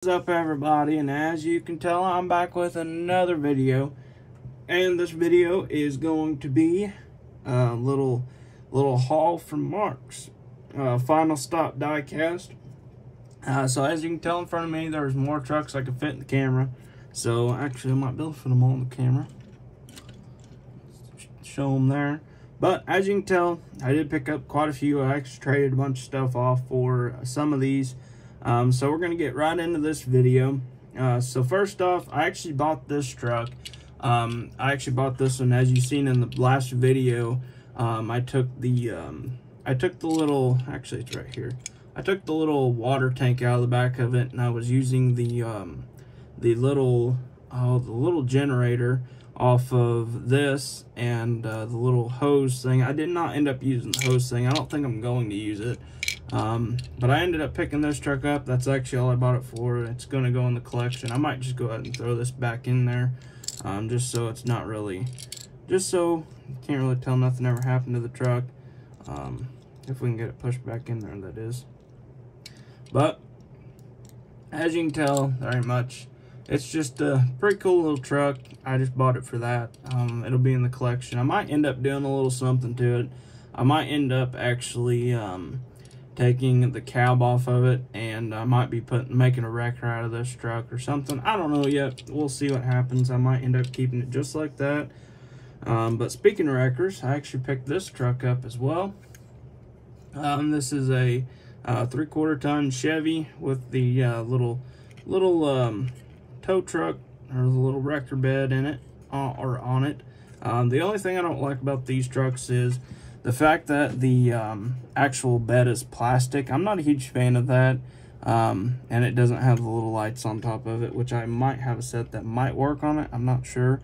What's up, everybody? And as you can tell, I'm back with another video, and this video is going to be a little haul from Mark's final stop diecast. So as you can tell in front of me, there's more trucks I could fit in the camera. So actually I might be able to fit them all in the camera, show them there. But as you can tell, I did pick up quite a few. I actually traded a bunch of stuff off for some of these. So we're going to get right into this video. So first off, I actually bought this truck. I actually bought this one, as you've seen in the last video. I took the little, actually it's right here. I took the little water tank out of the back of it, and I was using the little generator off of this and the little hose thing. I did not end up using the hose thing. I don't think I'm going to use it. But I ended up picking this truck up. That's actually all I bought it for. It's going to go in the collection. I might just go ahead and throw this back in there, just so it's not really, just so you can't really tell nothing ever happened to the truck. If we can get it pushed back in there, that is. But as you can tell, there ain't much. It's just a pretty cool little truck. I just bought it for that. It'll be in the collection. I might end up doing a little something to it. I might end up actually taking the cab off of it, and I might be making a wrecker out of this truck or something. I don't know yet. We'll see what happens. I might end up keeping it just like that. But speaking of wreckers, I actually picked this truck up as well. This is a 3/4 ton Chevy with the little tow truck, or the little wrecker bed in it, or on it. The only thing I don't like about these trucks is the fact that the actual bed is plastic. I'm not a huge fan of that. And it doesn't have the little lights on top of it, which I might have a set that might work on it. I'm not sure.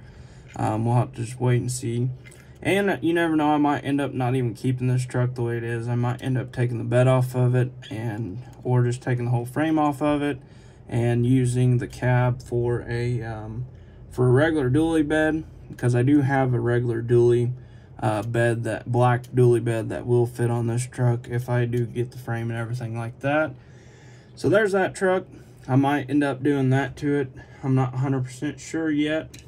We'll have to just wait and see. And you never know, I might end up not even keeping this truck the way it is. I might end up taking the bed off of it, or just taking the whole frame off of it and using the cab for a regular dually bed, because I do have a regular dually bed, that black dually bed that will fit on this truck if I do get the frame and everything like that. So there's that truck. I might end up doing that to it. I'm not 100% sure yet.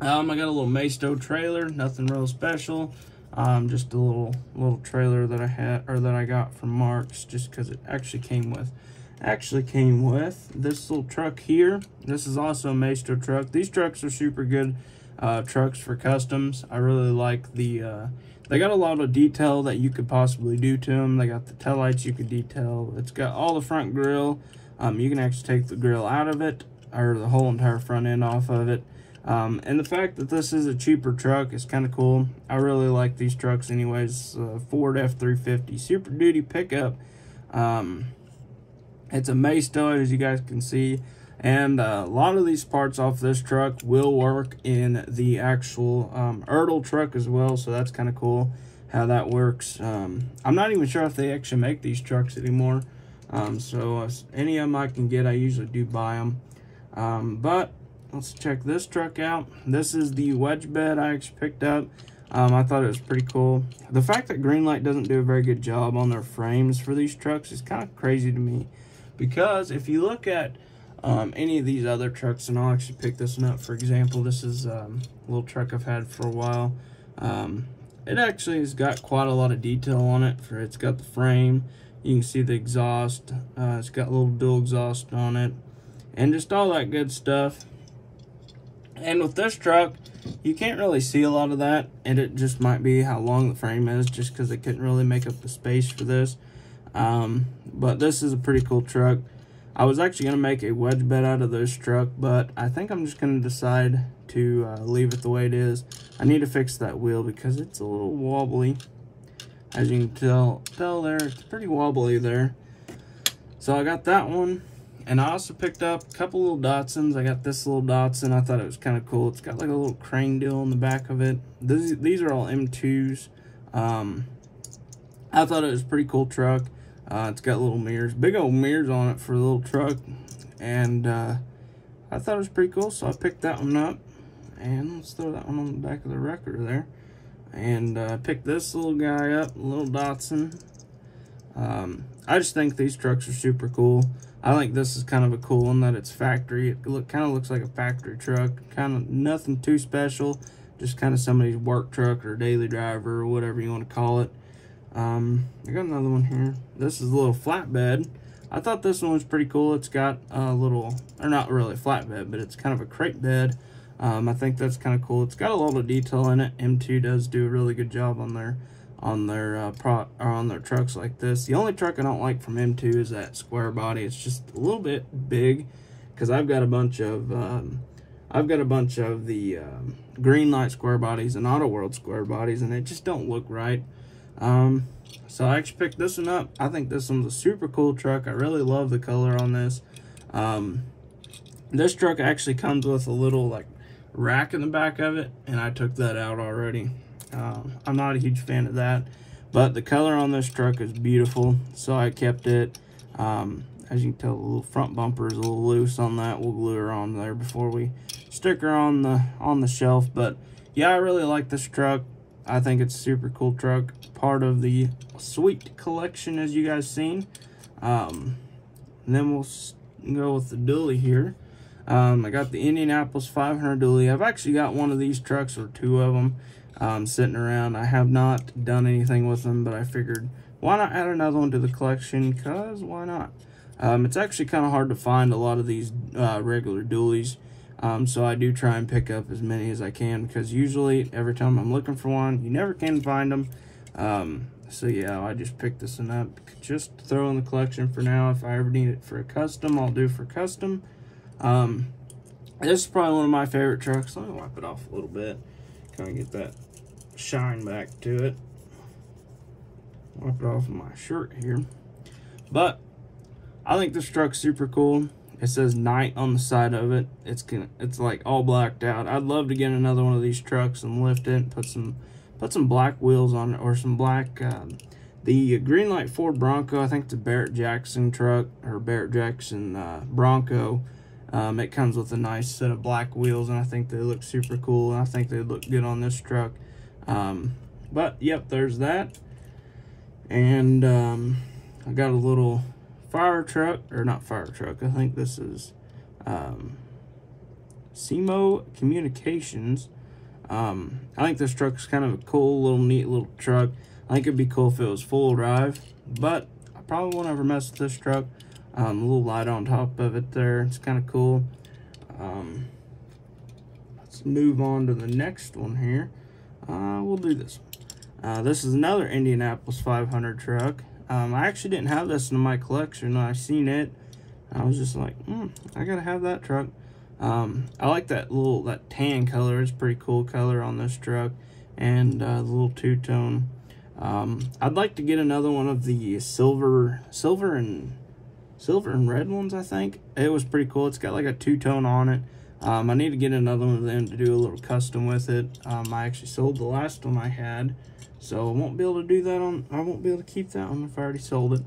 I got a little Masto trailer, nothing real special. Just a little trailer that I had, or that I got from Mark's, just because it actually came with this little truck here. This is also a Masto truck. These trucks are super good trucks for customs. I really like the they got a lot of detail that you could possibly do to them. They got the taillights you could detail. It's got all the front grille. You can actually take the grille out of it, or the whole entire front end off of it. And the fact that this is a cheaper truck is kind of cool. I really like these trucks anyways. Ford F-350 Super Duty pickup. It's a Masto, as you guys can see. And a lot of these parts off this truck will work in the actual Erdl truck as well. So that's kind of cool how that works. I'm not even sure if they actually make these trucks anymore. So any of them I can get, I usually do buy them. But let's check this truck out. This is the wedge bed I actually picked up. I thought it was pretty cool. The fact that Greenlight doesn't do a very good job on their frames for these trucks is kind of crazy to me. Because if you look at any of these other trucks, and I'll actually pick this one up for example. This is a little truck I've had for a while. It actually has got quite a lot of detail on it. It's got the frame. You can see the exhaust. It's got a little dual exhaust on it, and just all that good stuff. And with this truck, you can't really see a lot of that, and it just might be how long the frame is, just because they couldn't really make up the space for this. But this is a pretty cool truck. I was actually going to make a wedge bed out of this truck, but I think I'm just going to decide to leave it the way it is. I need to fix that wheel because it's a little wobbly. As you can tell there, it's pretty wobbly there. So I got that one. And I also picked up a couple little Datsuns. I got this little Datsun. I thought it was kind of cool. It's got like a little crane deal in the back of it. These are all M2s. I thought it was a pretty cool truck. It's got little mirrors, big old mirrors on it for a little truck. And I thought it was pretty cool, so I picked that one up. And let's throw that one on the back of the wrecker there. And I picked this little guy up, a little Datsun. I just think these trucks are super cool. I think this is kind of a cool one that it's factory. It kind of looks like a factory truck. Kind of nothing too special. Just kind of somebody's work truck or daily driver or whatever you want to call it. I got another one here. This is a little flatbed. I thought this one was pretty cool. It's got a little, or not really a flatbed, but it's kind of a crate bed. I think that's kind of cool. It's got a lot of detail in it. M2 does do a really good job on their trucks like this. The only truck I don't like from M2 is that square body. It's just a little bit big, because I've got a bunch of the Greenlight square bodies and Auto World square bodies, and they just don't look right. So I actually picked this one up. I think this one's a super cool truck. I really love the color on this. This truck actually comes with a little like rack in the back of it, and I took that out already. I'm not a huge fan of that, but the color on this truck is beautiful, so I kept it. As you can tell, the little front bumper is a little loose on that. We'll glue her on there before we stick her on the shelf. But yeah, I really like this truck. I think it's a super cool truck, part of the Sweet collection, as you guys seen. And then we'll go with the dually here. I got the Indianapolis 500 dually. I've actually got one of these trucks, or two of them, sitting around. I have not done anything with them, but I figured, why not add another one to the collection? Because why not? It's actually kind of hard to find a lot of these regular dualies. So I do try and pick up as many as I can, because usually every time I'm looking for one, you never can find them. So yeah, I just picked this one up just to throw in the collection for now. If I ever need it for a custom, I'll do for custom. This is probably one of my favorite trucks. Let me wipe it off a little bit, kind of get that shine back to it. Wipe it off of my shirt here. But I think this truck's super cool. It says Night on the side of it. It's like all blacked out. I'd love to get another one of these trucks and lift it and put some black wheels on it, or some black. The Greenlight Ford Bronco, I think it's a Barrett Jackson truck, or Barrett Jackson Bronco. It comes with a nice set of black wheels, and I think they look super cool, and I think they look good on this truck. But yep, there's that. And I got a little fire truck, or not fire truck, I think this is Simo Communications. I think this truck is kind of a cool little neat little truck. I think it'd be cool if it was full drive, but I probably won't ever mess with this truck. A little light on top of it there, it's kind of cool. Let's move on to the next one here. We'll do this one. This is another Indianapolis 500 truck. I actually didn't have this in my collection. I seen it, I was just like, I gotta have that truck. I like that tan color. It's a pretty cool color on this truck, and the little two-tone. I'd like to get another one of the silver and red ones. I think it was pretty cool. It's got like a two-tone on it. I need to get another one of them to do a little custom with it. I actually sold the last one I had, so I won't be able to do that I won't be able to keep that one if I already sold it.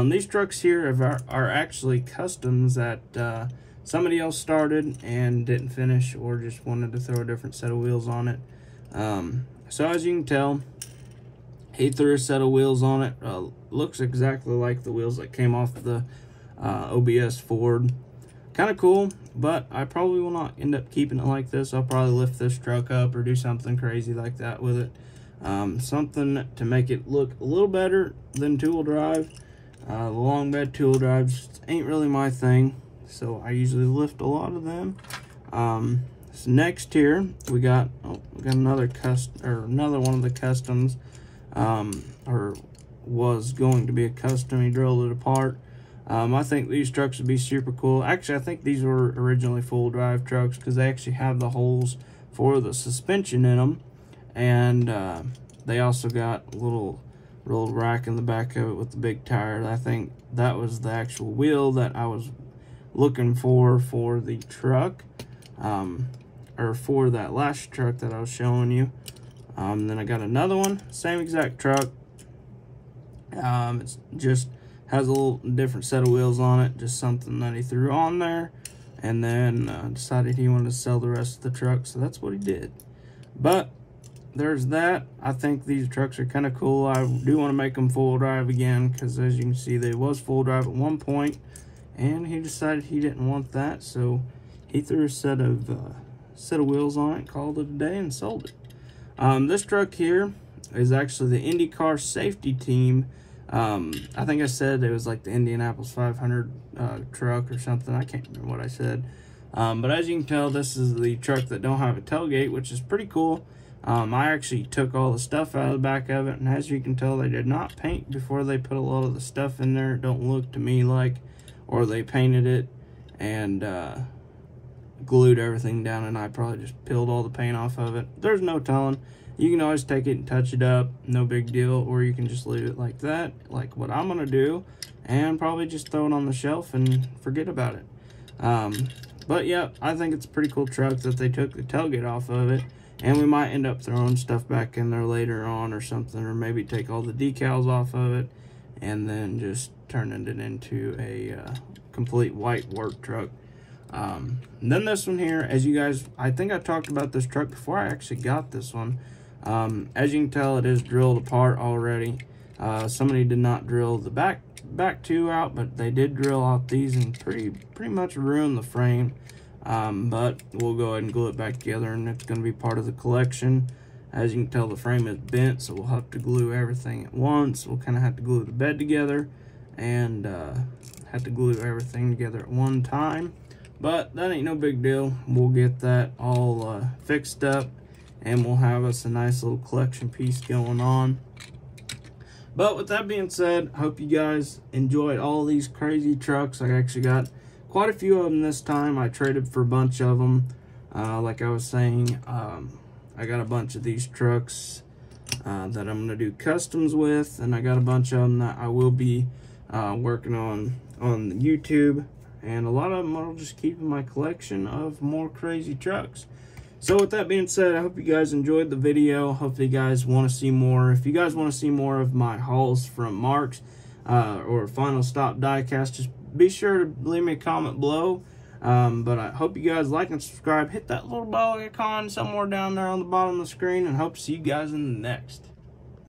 These trucks here are actually customs that somebody else started and didn't finish, or just wanted to throw a different set of wheels on it. So as you can tell, he threw a set of wheels on it. Looks exactly like the wheels that came off the OBS Ford. Kind of cool, but I probably will not end up keeping it like this. I'll probably lift this truck up or do something crazy like that with it. Something to make it look a little better than two-wheel drive. The long bed two-wheel drives ain't really my thing, so I usually lift a lot of them. So next here we got another one of the customs, or was going to be a custom. He drilled it apart. I think these trucks would be super cool. Actually, I think these were originally full drive trucks, because they actually have the holes for the suspension in them, and they also got a little rack in the back of it with the big tire. I think that was the actual wheel that I was looking for the truck, or for that last truck that I was showing you. Then I got another one, same exact truck. It's just has a little different set of wheels on it, just something that he threw on there, and then decided he wanted to sell the rest of the truck, so that's what he did. But there's that. I think these trucks are kind of cool. I do want to make them full drive again, because as you can see, they was full drive at one point, and he decided he didn't want that, so he threw a set of wheels on it, called it a day, and sold it. This truck here is actually the IndyCar safety team. I think I said it was like the Indianapolis 500 truck or something. I can't remember what I said. But as you can tell, this is the truck that don't have a tailgate, which is pretty cool. I actually took all the stuff out of the back of it, and as you can tell, they did not paint before they put a lot of the stuff in there. It don't look to me like, or they painted it and glued everything down, and I probably just peeled all the paint off of it. There's no telling. You can always take it and touch it up, no big deal, or you can just leave it like that, like what I'm gonna do, and probably just throw it on the shelf and forget about it. But yeah, I think it's a pretty cool truck that they took the tailgate off of it, and we might end up throwing stuff back in there later on or something, or maybe take all the decals off of it and then just turning it into a complete white work truck. And then this one here, as you guys, I think I talked about this truck before I actually got this one. As you can tell, it is drilled apart already. Somebody did not drill the back two out, but they did drill out these and pretty much ruin the frame. But we'll go ahead and glue it back together, and it's going to be part of the collection. As you can tell, the frame is bent, so we'll have to glue everything at once. We'll kind of have to glue the bed together and have to glue everything together at one time. But that ain't no big deal. We'll get that all fixed up, and we'll have us a nice little collection piece going on. But with that being said, I hope you guys enjoyed all these crazy trucks. I actually got quite a few of them this time. I traded for a bunch of them. Like I was saying, I got a bunch of these trucks that I'm going to do customs with, and I got a bunch of them that I will be working on YouTube. And a lot of them I'll just keep in my collection of more crazy trucks. So with that being said, I hope you guys enjoyed the video. Hopefully you guys want to see more. If you guys want to see more of my hauls from Mark's or Final Stop Diecast, just be sure to leave me a comment below. But I hope you guys like and subscribe. Hit that little bell icon somewhere down there on the bottom of the screen, and hope to see you guys in the next.